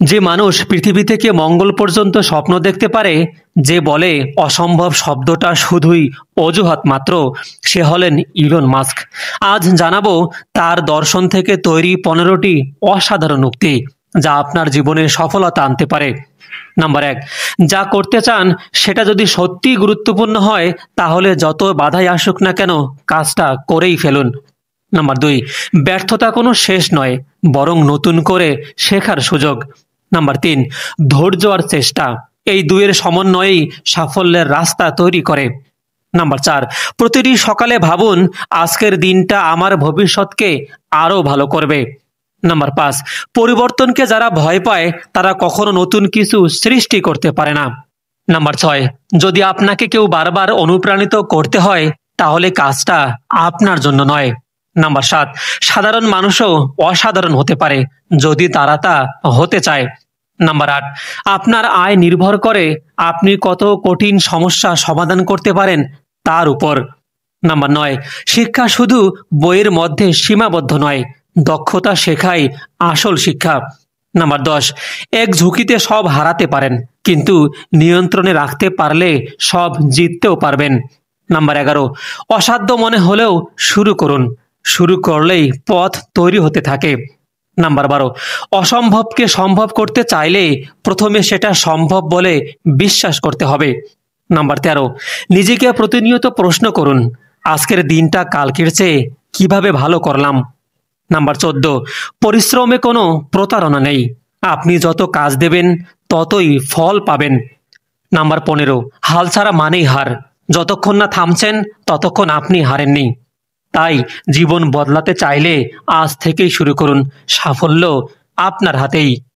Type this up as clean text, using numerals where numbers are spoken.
যে মানুষ পৃথিবী থেকে মঙ্গল পর্যন্ত স্বপ্ন দেখতে পারে, যে বলে অসম্ভব শব্দটা শুধুই অজুহাত মাত্র, সে হলেন ইলন মাস্ক। আজ জানাবো তার দর্শন থেকে তৈরি 15টি অসাধারণ উক্তি যা আপনার জীবনে সফলতা আনতে পারে। নাম্বার 1, যা করতে চান সেটা যদি সত্যিই গুরুত্বপূর্ণ হয় তাহলে যত বাধাই আসুক না কেন কাজটা করেই ফেলুন। নাম্বার 2, ব্যর্থতা কোনো শেষ নয়, বরং নতুন করে শেখার সুযোগ। নাম্বার 3, ধৈর্য আর চেষ্টা, এই দুইয়ের সমন্বয়েই সাফল্যের রাস্তা তৈরি করে। নাম্বার 4, প্রতিটি সকালে ভাবুন আজকের দিনটা আমার ভবিষ্যৎকে আরো ভালো করবে। নাম্বার 5, পরিবর্তনকে যারা ভয় পায় তারা কখনো নতুন কিছু সৃষ্টি করতে পারে না। নাম্বার 6, যদি আপনাকে কেউ বারবার অনুপ্রাণিত করতে হয় তাহলে কাজটা আপনার জন্য নয়। নাম্বার 7, সাধারণ মানুষও অসাধারণ হতে পারে যদি তারা তা হতে চায়। নাম্বার 8, আপনার আয় নির্ভর করে আপনি কত কঠিন সমস্যা সমাধান করতে পারেন তার উপর। নাম্বার 9, শিক্ষা শুধু বইয়ের মধ্যে সীমাবদ্ধ নয়, দক্ষতা শেখাই আসল শিক্ষা। নাম্বার 10, এক ঝুঁকিতে সব হারাতে পারেন, কিন্তু নিয়ন্ত্রণে রাখতে পারলে সব জিততেও পারবেন। নাম্বার 11, অসাধ্য মনে হলেও শুরু করুন, শুরু করলেই পথ তৈরি হতে থাকে। নাম্বার 12, অসম্ভবকে সম্ভব করতে চাইলে প্রথমে সেটা সম্ভব বলে বিশ্বাস করতে হবে। নাম্বার 13, নিজেকে প্রতিনিয়ত প্রশ্ন করুন, আজকের দিনটা কালকের চেয়ে কিভাবে ভালো করলাম। নাম্বার 14, পরিশ্রমে কোনো প্রতারণা নেই, আপনি যত কাজ দেবেন ততই ফল পাবেন। নাম্বার 15, হাল ছাড়া মানেই হার, যতক্ষণ না থামছেন ততক্ষণ আপনি হারেননি। তাই জীবন বদলাতে চাইলে আজ থেকেই শুরু করুন, সাফল্য আপনার হাতেই।